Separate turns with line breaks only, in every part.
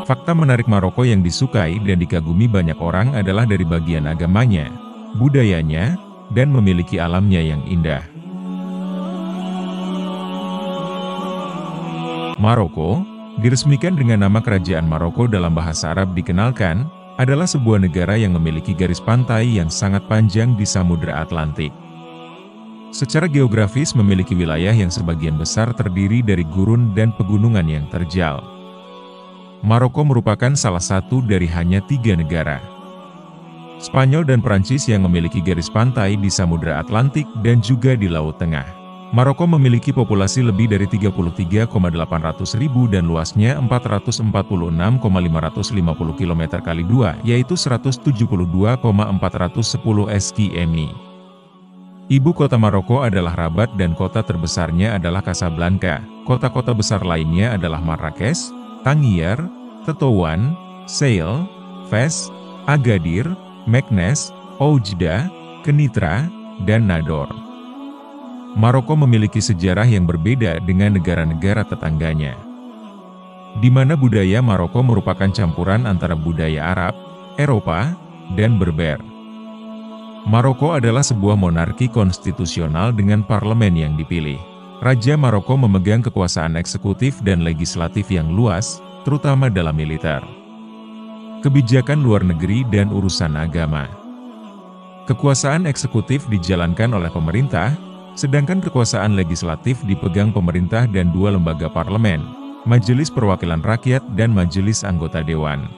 Fakta menarik Maroko yang disukai dan dikagumi banyak orang adalah dari bagian agamanya, budayanya, dan memiliki alamnya yang indah. Maroko, diresmikan dengan nama Kerajaan Maroko dalam bahasa Arab dikenalkan, adalah sebuah negara yang memiliki garis pantai yang sangat panjang di Samudra Atlantik. Secara geografis memiliki wilayah yang sebagian besar terdiri dari gurun dan pegunungan yang terjal. Maroko merupakan salah satu dari hanya 3 negara, Spanyol dan Prancis, yang memiliki garis pantai di Samudra Atlantik dan juga di Laut Tengah. Maroko memiliki populasi lebih dari 33.800.000 dan luasnya 446.550 km², yaitu 172.410 km². Ibu kota Maroko adalah Rabat dan kota terbesarnya adalah Casablanca. Kota-kota besar lainnya adalah Marrakesh, Tangier, Tetouan, Seil, Fes, Agadir, Meknes, Oujda, Kenitra, dan Nador. Maroko memiliki sejarah yang berbeda dengan negara-negara tetangganya, di mana budaya Maroko merupakan campuran antara budaya Arab, Eropa, dan Berber. Maroko adalah sebuah monarki konstitusional dengan parlemen yang dipilih. Raja Maroko memegang kekuasaan eksekutif dan legislatif yang luas, terutama dalam militer, kebijakan luar negeri dan urusan agama. Kekuasaan eksekutif dijalankan oleh pemerintah, sedangkan kekuasaan legislatif dipegang pemerintah dan 2 lembaga parlemen, Majelis Perwakilan Rakyat dan Majelis Anggota Dewan.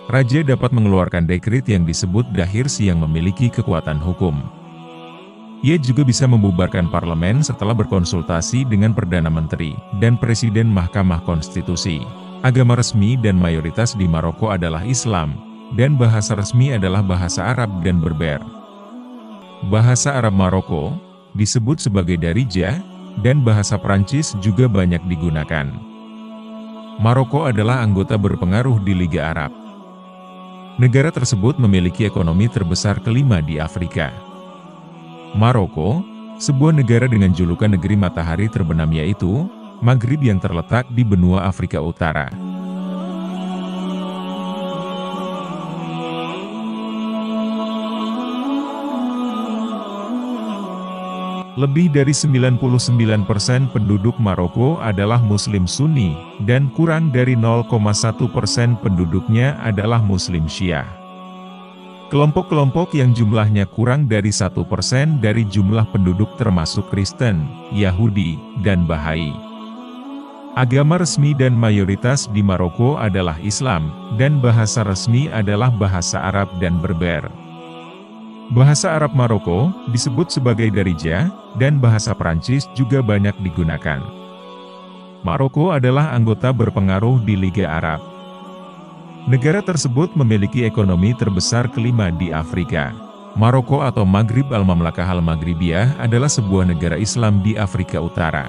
Raja dapat mengeluarkan dekret yang disebut dahirs yang memiliki kekuatan hukum. Ia juga bisa membubarkan parlemen setelah berkonsultasi dengan Perdana Menteri dan Presiden Mahkamah Konstitusi. Agama resmi dan mayoritas di Maroko adalah Islam, dan bahasa resmi adalah bahasa Arab dan Berber. Bahasa Arab Maroko disebut sebagai Darija, dan bahasa Prancis juga banyak digunakan. Maroko adalah anggota berpengaruh di Liga Arab. Negara tersebut memiliki ekonomi terbesar kelima di Afrika. Maroko, sebuah negara dengan julukan negeri matahari terbenam, yaitu Maghrib, yang terletak di benua Afrika Utara. Lebih dari 99% penduduk Maroko adalah Muslim Sunni, dan kurang dari 0,1% penduduknya adalah Muslim Syiah. Kelompok-kelompok yang jumlahnya kurang dari 1% dari jumlah penduduk termasuk Kristen, Yahudi, dan Bahai. Agama resmi dan mayoritas di Maroko adalah Islam, dan bahasa resmi adalah bahasa Arab dan Berber. Bahasa Arab Maroko disebut sebagai Darija, dan bahasa Prancis juga banyak digunakan. Maroko adalah anggota berpengaruh di Liga Arab. Negara tersebut memiliki ekonomi terbesar kelima di Afrika. Maroko atau Maghrib Al-Mamlakah Al-Maghribiyah adalah sebuah negara Islam di Afrika Utara.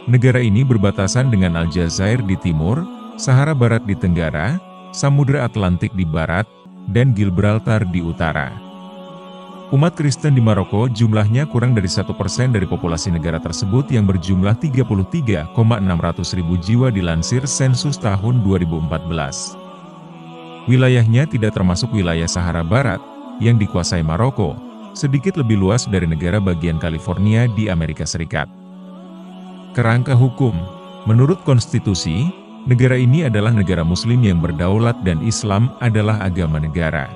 Negara ini berbatasan dengan Aljazair di timur, Sahara Barat di tenggara, Samudra Atlantik di barat, dan Gibraltar di utara. Umat Kristen di Maroko jumlahnya kurang dari 1% dari populasi negara tersebut yang berjumlah 33.600.000 jiwa dilansir sensus tahun 2014. Wilayahnya tidak termasuk wilayah Sahara Barat, yang dikuasai Maroko, sedikit lebih luas dari negara bagian California di Amerika Serikat. Kerangka hukum. Menurut konstitusi, negara ini adalah negara Muslim yang berdaulat dan Islam adalah agama negara.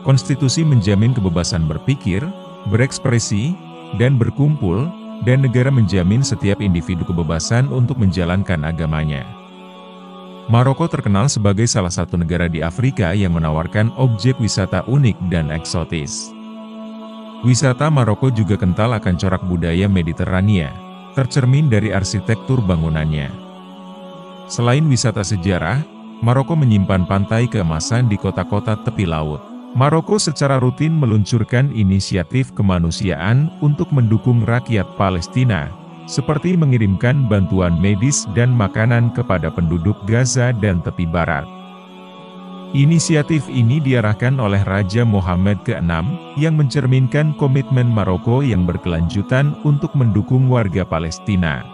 Konstitusi menjamin kebebasan berpikir, berekspresi, dan berkumpul, dan negara menjamin setiap individu kebebasan untuk menjalankan agamanya. Maroko terkenal sebagai salah satu negara di Afrika yang menawarkan objek wisata unik dan eksotis. Wisata Maroko juga kental akan corak budaya Mediterania, tercermin dari arsitektur bangunannya. Selain wisata sejarah, Maroko menyimpan pantai keemasan di kota-kota tepi laut. Maroko secara rutin meluncurkan inisiatif kemanusiaan untuk mendukung rakyat Palestina, seperti mengirimkan bantuan medis dan makanan kepada penduduk Gaza dan tepi barat. Inisiatif ini diarahkan oleh Raja Mohammed ke-6, yang mencerminkan komitmen Maroko yang berkelanjutan untuk mendukung warga Palestina.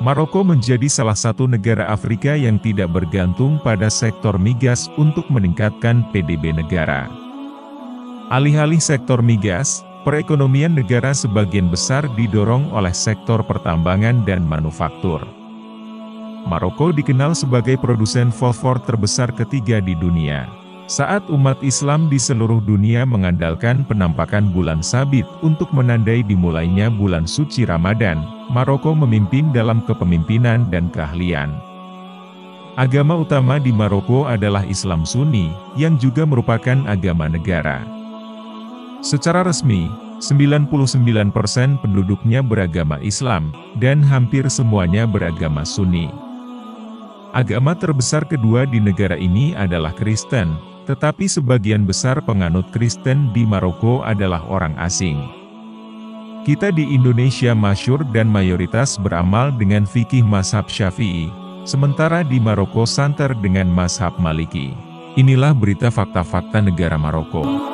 Maroko menjadi salah satu negara Afrika yang tidak bergantung pada sektor migas untuk meningkatkan PDB negara. Alih-alih sektor migas, perekonomian negara sebagian besar didorong oleh sektor pertambangan dan manufaktur. Maroko dikenal sebagai produsen fosfor terbesar ketiga di dunia. Saat umat Islam di seluruh dunia mengandalkan penampakan bulan sabit untuk menandai dimulainya bulan suci Ramadan, Maroko memimpin dalam kepemimpinan dan keahlian. Agama utama di Maroko adalah Islam Sunni, yang juga merupakan agama negara. Secara resmi, 99% penduduknya beragama Islam, dan hampir semuanya beragama Sunni. Agama terbesar kedua di negara ini adalah Kristen, tetapi sebagian besar penganut Kristen di Maroko adalah orang asing. Kita di Indonesia masyhur dan mayoritas beramal dengan fikih mazhab Syafi'i, sementara di Maroko santer dengan mazhab Maliki. Inilah berita fakta-fakta negara Maroko.